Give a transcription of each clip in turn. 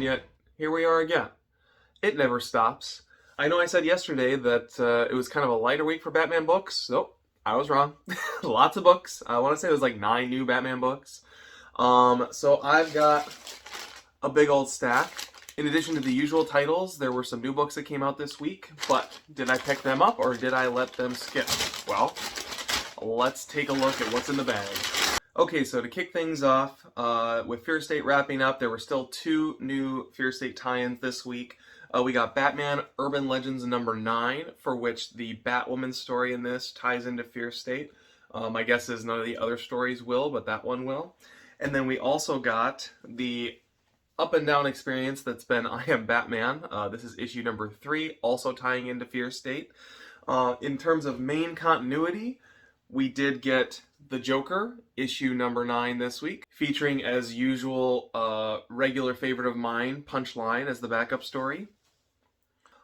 and yet here we are again. It never stops. I know I said yesterday that it was kind of a lighter week for Batman books. Nope, I was wrong. Lots of books. I want to say it was like 9 new Batman books. So I've got a big old stack. In addition to the usual titles, there were some new books that came out this week, but did I pick them up or did I let them skip? Well, let's take a look at what's in the bag. Okay, so to kick things off, with Fear State wrapping up, there were still 2 new Fear State tie-ins this week. We got Batman Urban Legends number 9, for which the Batwoman story in this ties into Fear State. My guess is none of the other stories will, but that one will. And then we also got the up and down experience that's been I Am Batman. This is issue number 3, also tying into Fear State. In terms of main continuity, we did get The Joker, issue number 9 this week, featuring, as usual, regular favorite of mine, Punchline, as the backup story.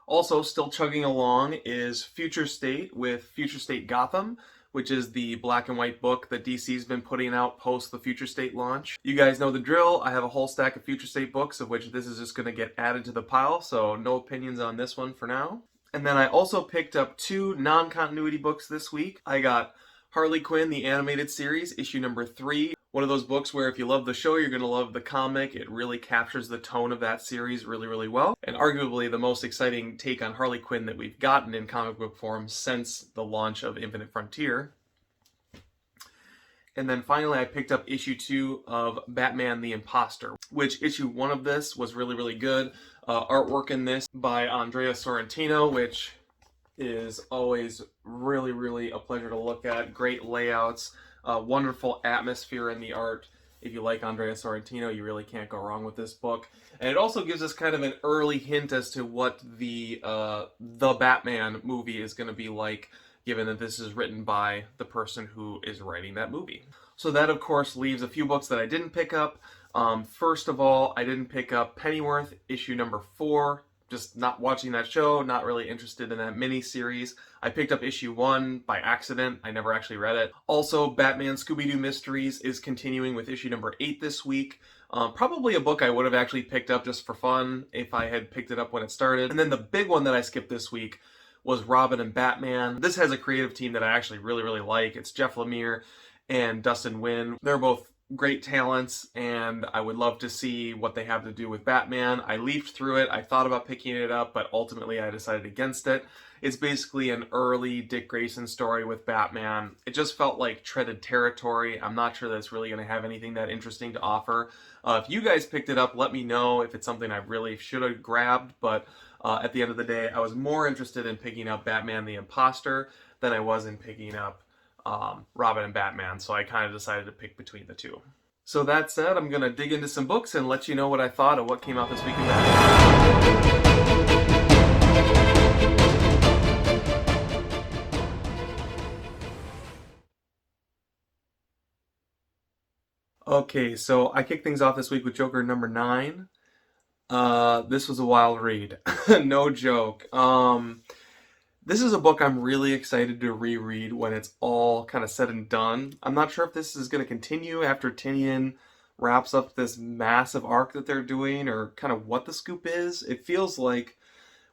Also, still chugging along is Future State with Future State Gotham, which is the black and white book that DC's been putting out post the Future State launch. You guys know the drill. I have a whole stack of Future State books, of which this is just going to get added to the pile, so no opinions on this one for now. And then I also picked up 2 non-continuity books this week. I got Harley Quinn, the animated series, issue number 3. One of those books where if you love the show, you're going to love the comic. It really captures the tone of that series really, really well. And arguably the most exciting take on Harley Quinn that we've gotten in comic book form since the launch of Infinite Frontier. And then finally I picked up issue 2 of Batman the Imposter, which issue 1 of this was really, really good. Artwork in this by Andrea Sorrentino, which is always really, really a pleasure to look at. Great layouts, wonderful atmosphere in the art. If you like Andrea Sorrentino, you really can't go wrong with this book. And it also gives us kind of an early hint as to what the Batman movie is going to be like, given that this is written by the person who is writing that movie. So that, of course, leaves a few books that I didn't pick up. First of all, I didn't pick up Pennyworth, issue number 4. Just not watching that show, not really interested in that mini-series. I picked up issue 1 by accident. I never actually read it. Also, Batman Scooby-Doo Mysteries is continuing with issue number 8 this week. Probably a book I would have actually picked up just for fun if I had picked it up when it started. And then the big one that I skipped this week was Robin and Batman. This has a creative team that I actually really, really like. It's Jeff Lemire and Dustin Nguyen. They're both great talents, and I would love to see what they have to do with Batman. I leafed through it. I thought about picking it up, but ultimately I decided against it. It's basically an early Dick Grayson story with Batman. It just felt like treaded territory. I'm not sure that it's really going to have anything that interesting to offer. If you guys picked it up, let me know if it's something I really should have grabbed, but at the end of the day, I was more interested in picking up Batman the Imposter than I was in picking up Robin and Batman, so I kind of decided to pick between the 2. So that said, I'm going to dig into some books and let you know what I thought of what came out this week in Batman. Okay, so I kicked things off this week with Joker number 9. This was a wild read. No joke. This is a book I'm really excited to reread when it's all kind of said and done. I'm not sure if this is going to continue after Tynion wraps up this massive arc that they're doing, or kind of what the scoop is. It feels like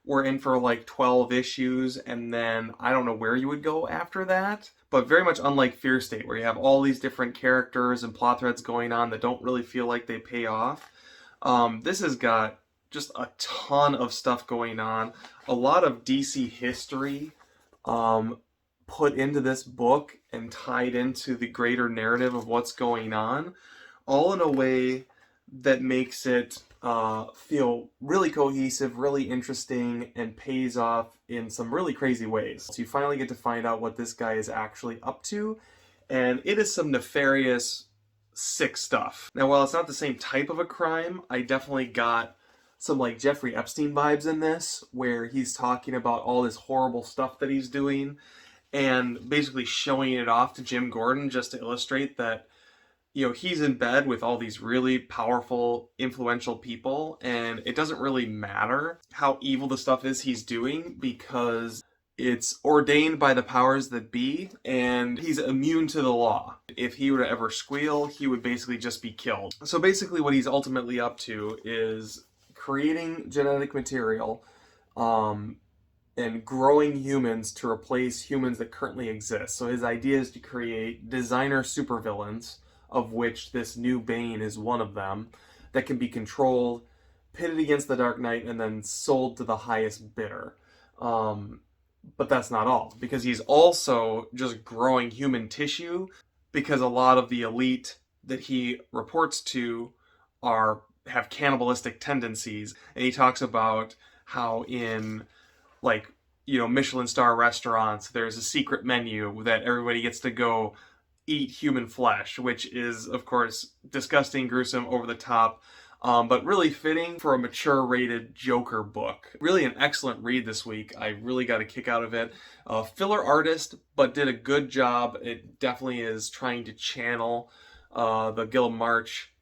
we're in for like 12 issues, and then I don't know where you would go after that. But very much unlike Fear State, where you have all these different characters and plot threads going on that don't really feel like they pay off. This has got just a ton of stuff going on. A lot of DC history put into this book and tied into the greater narrative of what's going on, all in a way that makes it feel really cohesive, really interesting, and pays off in some really crazy ways. So you finally get to find out what this guy is actually up to, and it is some nefarious, sick stuff. Now, while it's not the same type of a crime, I definitely got some like Jeffrey Epstein vibes in this, where he's talking about all this horrible stuff that he's doing and basically showing it off to Jim Gordon just to illustrate that, you know, he's in bed with all these really powerful, influential people, and it doesn't really matter how evil the stuff is he's doing because it's ordained by the powers that be, and he's immune to the law. If he were to ever squeal, he would basically just be killed. So basically what he's ultimately up to is creating genetic material and growing humans to replace humans that currently exist. So his idea is to create designer supervillains, of which this new Bane is one of them, that can be controlled, pitted against the Dark Knight, and then sold to the highest bidder. But that's not all, because he's also just growing human tissue, because a lot of the elite that he reports to have cannibalistic tendencies. And he talks about how in, like, Michelin star restaurants, there's a secret menu that everybody gets to go eat human flesh, which is, of course, disgusting, gruesome, over the top, but really fitting for a mature rated Joker book. Really an excellent read this week. I really got a kick out of it. Filler artist, but did a good job. It definitely is trying to channel the Gilliam March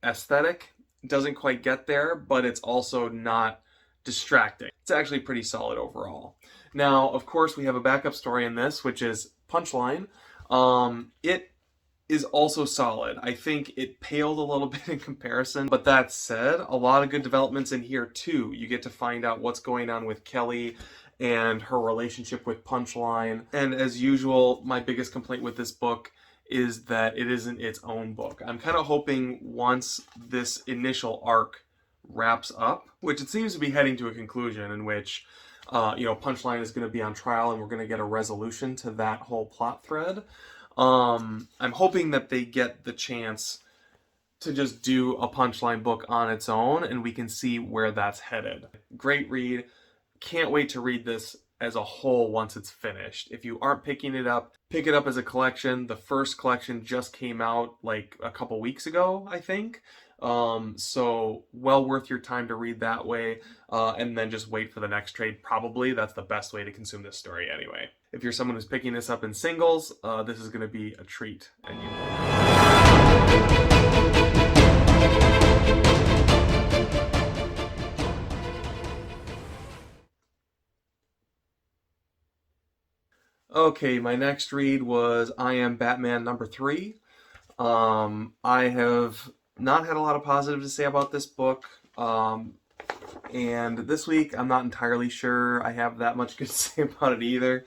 aesthetic. Doesn't quite get there, but it's also not distracting. It's actually pretty solid overall. Now, of course, we have a backup story in this, which is Punchline. It is also solid. I think it paled a little bit in comparison, but that said, a lot of good developments in here too. You get to find out what's going on with Kelly and her relationship with Punchline. And as usual, my biggest complaint with this book is that it isn't its own book. I'm kind of hoping once this initial arc wraps up, which it seems to be heading to a conclusion in which Punchline is going to be on trial and we're going to get a resolution to that whole plot thread. I'm hoping that they get the chance to just do a Punchline book on its own and we can see where that's headed. Great read. Can't wait to read this as a whole once it's finished. If you aren't picking it up, pick it up as a collection. The first collection just came out like a couple weeks ago, I think. So well worth your time to read that way, and then just wait for the next trade. Probably that's the best way to consume this story anyway. If you're someone who's picking this up in singles, this is going to be a treat. And you Okay, my next read was I Am Batman number 3. I have not had a lot of positive to say about this book, and this week I'm not entirely sure I have that much good to say about it either.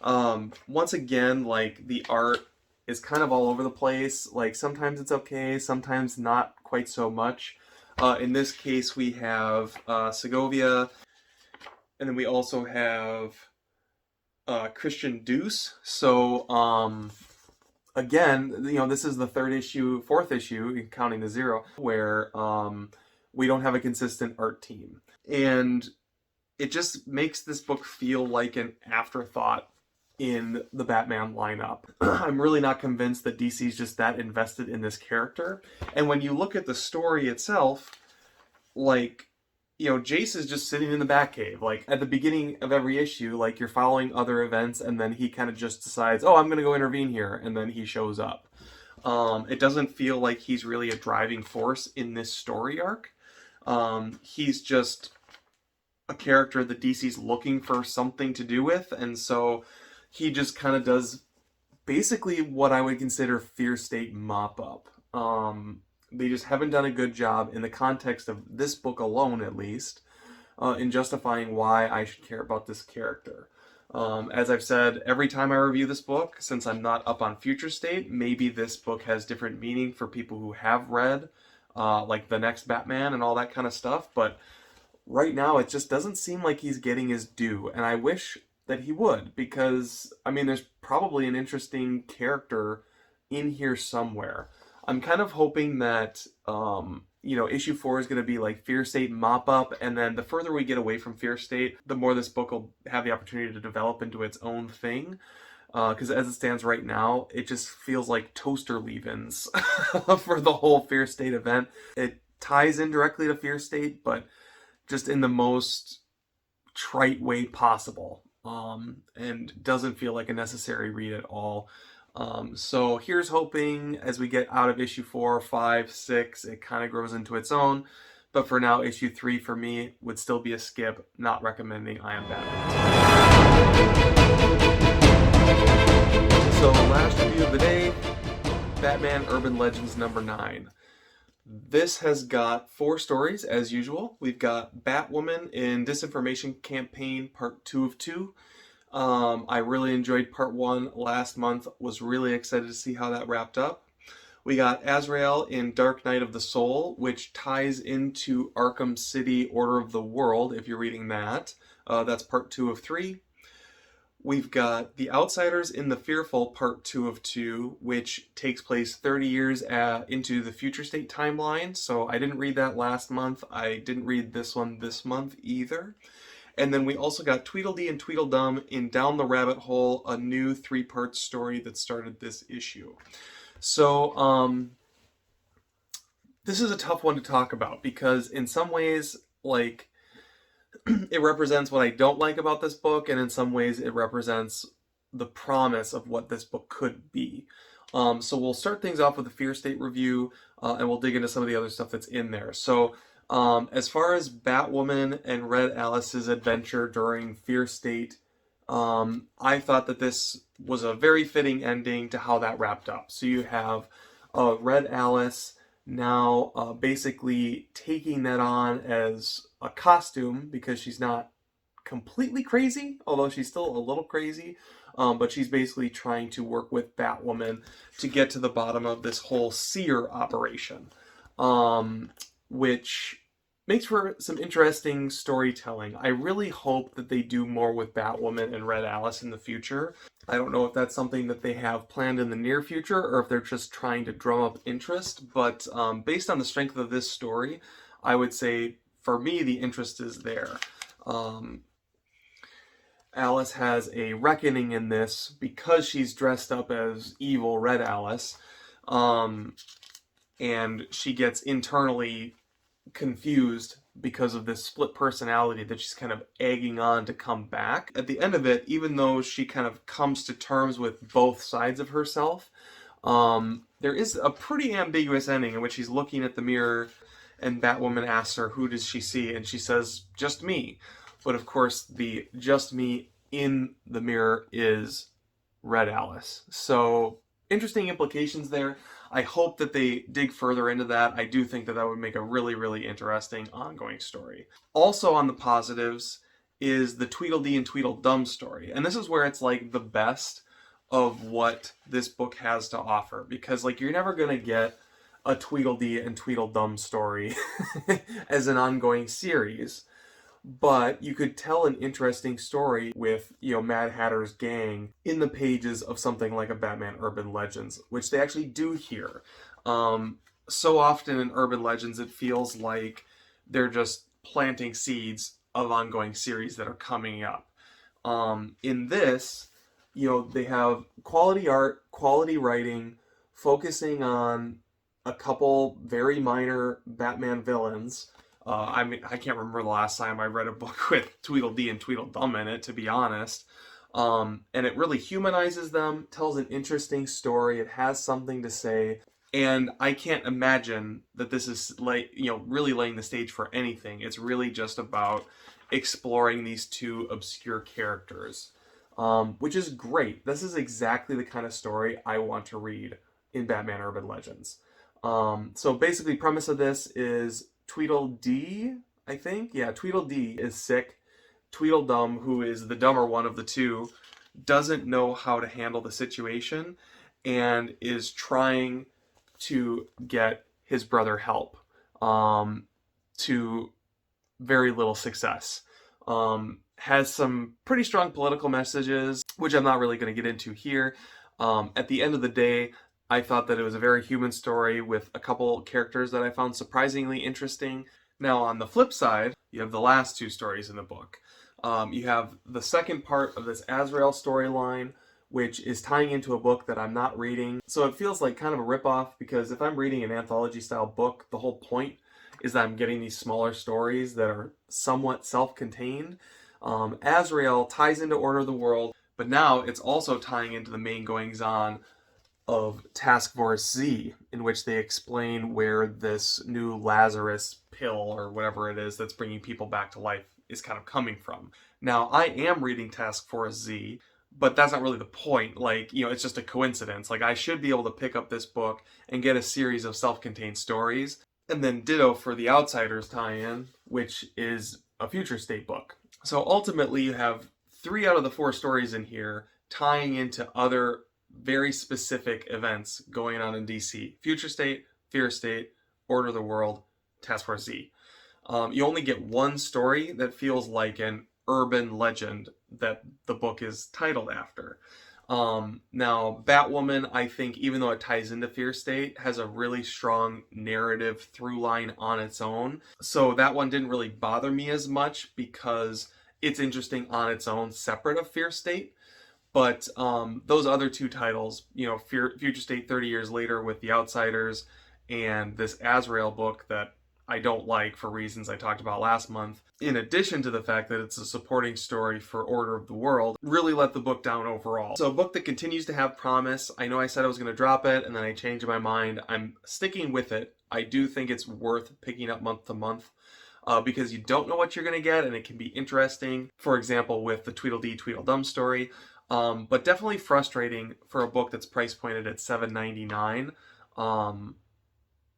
Once again, like, the art is kind of all over the place. Like, sometimes it's okay, sometimes not quite so much. In this case, we have Segovia, and then we also have Christian Deuce. So, again, this is the fourth issue, counting the 0, where we don't have a consistent art team. And it just makes this book feel like an afterthought in the Batman lineup. I'm really not convinced that DC's just that invested in this character. And when you look at the story itself, like, Jace is just sitting in the Batcave. Like, at the beginning of every issue, like, you're following other events, and then he kind of just decides, oh, I'm going to go intervene here, and then he shows up. It doesn't feel like he's really a driving force in this story arc. He's just a character that DC's looking for something to do with, and so he just kind of does basically what I would consider Fear State mop-up. They just haven't done a good job, in the context of this book alone at least, in justifying why I should care about this character. As I've said, every time I review this book, since I'm not up on Future State, maybe this book has different meaning for people who have read, like The Next Batman and all that kind of stuff, but right now it just doesn't seem like he's getting his due, and I wish that he would, because, there's probably an interesting character in here somewhere. I'm kind of hoping that, issue 4 is going to be like Fear State mop-up, and then the further we get away from Fear State, the more this book will have the opportunity to develop into its own thing. Because as it stands right now, it just feels like toaster leave-ins for the whole Fear State event. It ties in directly to Fear State, but just in the most trite way possible, and doesn't feel like a necessary read at all. So here's hoping as we get out of issue 4, 5, 6, it kind of grows into its own. But for now, issue 3 for me would still be a skip, not recommending I Am Batman. So last review of the day, Batman Urban Legends number 9. This has got 4 stories as usual. We've got Batwoman in Disinformation Campaign Part 2 of 2. I really enjoyed Part 1 last month, was really excited to see how that wrapped up. We got Azrael in Dark Night of the Soul, which ties into Arkham City Order of the World, if you're reading that. That's Part 2 of 3. We've got The Outsiders in the Fearful, Part 2 of 2, which takes place 30 years into the Future State timeline. So I didn't read that last month. I didn't read this one this month either. And then we also got Tweedledee and Tweedledum in Down the Rabbit Hole, a new 3-part story that started this issue. So, this is a tough one to talk about because in some ways, like, it represents what I don't like about this book, and in some ways it represents the promise of what this book could be. So we'll start things off with a Fear State review, and we'll dig into some of the other stuff that's in there. So as far as Batwoman and Red Alice's adventure during Fear State, I thought that this was a very fitting ending to how that wrapped up. So you have Red Alice now basically taking that on as a costume because she's not completely crazy, although she's still a little crazy. But she's basically trying to work with Batwoman to get to the bottom of this whole seer operation, which makes for some interesting storytelling. I really hope that they do more with Batwoman and Red Alice in the future. I don't know if that's something that they have planned in the near future or if they're just trying to drum up interest, but based on the strength of this story, I would say, for me, the interest is there. Alice has a reckoning in this because she's dressed up as evil Red Alice, and she gets internally confused because of this split personality that she's kind of egging on to come back. At the end of it, even though she kind of comes to terms with both sides of herself, there is a pretty ambiguous ending in which she's looking at the mirror and Batwoman asks her, who does she see? And she says, just me. But of course, the just me in the mirror is Red Alice. So, interesting implications there. I hope that they dig further into that. I do think that that would make a really, really interesting ongoing story. Also on the positives is the Tweedledee and Tweedledum story. And this is where it's like the best of what this book has to offer. Because like you're never going to get a Tweedledee and Tweedledum story as an ongoing series. But you could tell an interesting story with, Mad Hatter's gang in the pages of something like a Batman Urban Legends, which they actually do here. So often in Urban Legends, it feels like they're just planting seeds of ongoing series that are coming up. In this, they have quality art, quality writing, focusing on a couple very minor Batman villains. I can't remember the last time I read a book with Tweedledee and Tweedledum in it, to be honest. And it really humanizes them, tells an interesting story, it has something to say, and I can't imagine that this is really laying the stage for anything. It's really just about exploring these two obscure characters, which is great. This is exactly the kind of story I want to read in Batman Urban Legends. So basically, premise of this is Tweedledee, I think? Yeah, Tweedledee is sick. Tweedledum, who is the dumber one of the two, doesn't know how to handle the situation and is trying to get his brother help, to very little success. Has some pretty strong political messages, which I'm not really going to get into here. At the end of the day, I thought that it was a very human story with a couple characters that I found surprisingly interesting. Now, on the flip side, you have the last 2 stories in the book. You have the second part of this Azrael storyline, which is tying into a book that I'm not reading. So it feels like kind of a ripoff, because if I'm reading an anthology-style book, the whole point is that I'm getting these smaller stories that are somewhat self-contained. Azrael ties into Order of the World, but now it's also tying into the main goings-on of Task Force Z, in which they explain where this new Lazarus pill or whatever it is that's bringing people back to life is kind of coming from. Now, I am reading Task Force Z, but that's not really the point. It's just a coincidence. I should be able to pick up this book and get a series of self-contained stories And then ditto for the Outsiders tie-in, which is a Future State book. So ultimately you have 3 out of the 4 stories in here tying into other very specific events going on in DC. Future State, Fear State, Order of the World, Task Force Z. You only get one story that feels like an urban legend that the book is titled after. Now, Batwoman, I think, even though it ties into Fear State, has a really strong narrative through line on its own. So that one didn't really bother me as much because it's interesting on its own, separate of Fear State. But those other 2 titles, you know, Future State 30 Years Later with The Outsiders and this Azrael book that I don't like for reasons I talked about last month, in addition to the fact that it's a supporting story for Order of the World, really let the book down overall. So a book that continues to have promise. I know I said I was going to drop it and then I changed my mind. I'm sticking with it. I do think it's worth picking up month to month. Because you don't know what you're going to get and it can be interesting. For example, with the Tweedledee Tweedledum story. But definitely frustrating for a book that's price pointed at $7.99,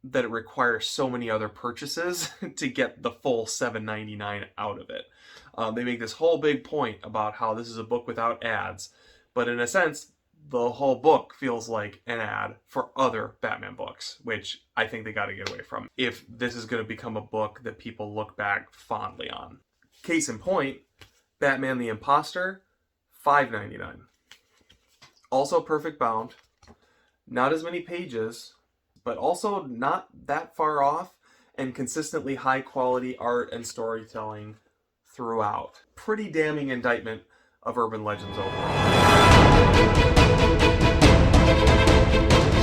that it requires so many other purchases to get the full $7.99 out of it. They make this whole big point about how this is a book without ads, but in a sense, the whole book feels like an ad for other Batman books, which I think they got to get away from if this is going to become a book that people look back fondly on. Case in point, Batman the Imposter, $5.99. Also perfect bound, not as many pages, but also not that far off, and consistently high quality art and storytelling throughout. Pretty damning indictment of urban legends overall.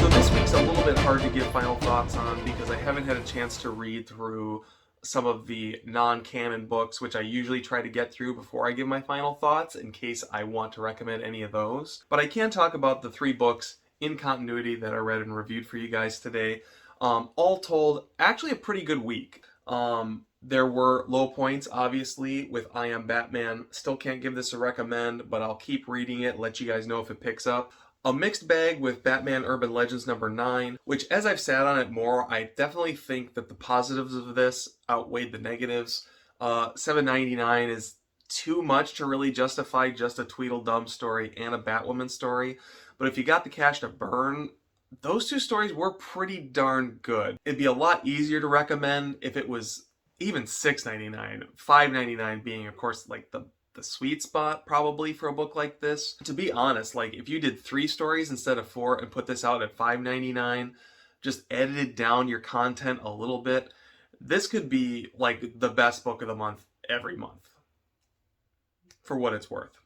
So this week's a little bit hard to give final thoughts on because I haven't had a chance to read through some of the non-canon books, which I usually try to get through before I give my final thoughts in case I want to recommend any of those. But I can talk about the 3 books in continuity that I read and reviewed for you guys today. All told, actually a pretty good week. There were low points, obviously, with I Am Batman. Still can't give this a recommend, but I'll keep reading it, let you guys know if it picks up. A mixed bag with Batman Urban Legends number 9, which as I've sat on it more, I definitely think that the positives of this outweighed the negatives. $7.99 is too much to really justify just a Tweedledum story and a Batwoman story. But if you got the cash to burn, those 2 stories were pretty darn good. It'd be a lot easier to recommend if it was even $6.99, $5.99 being, of course, like the sweet spot probably for a book like this. To be honest, like if you did 3 stories instead of 4 and put this out at $5.99, just edited down your content a little bit, this could be like the best book of the month every month, for what it's worth.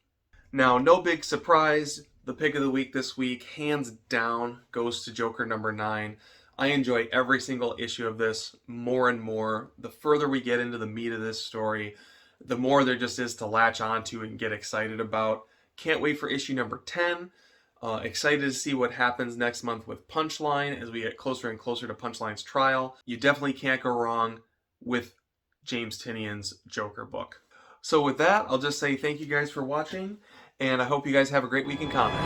Now, no big surprise, the pick of the week this week, hands down, goes to Joker number 9. I enjoy every single issue of this more and more. The further we get into the meat of this story, the more there just is to latch onto and get excited about. Can't wait for issue number 10. Excited to see what happens next month with Punchline as we get closer and closer to Punchline's trial. You definitely can't go wrong with James Tynion's Joker book. So with that, I'll just say thank you guys for watching, and I hope you guys have a great week in comics.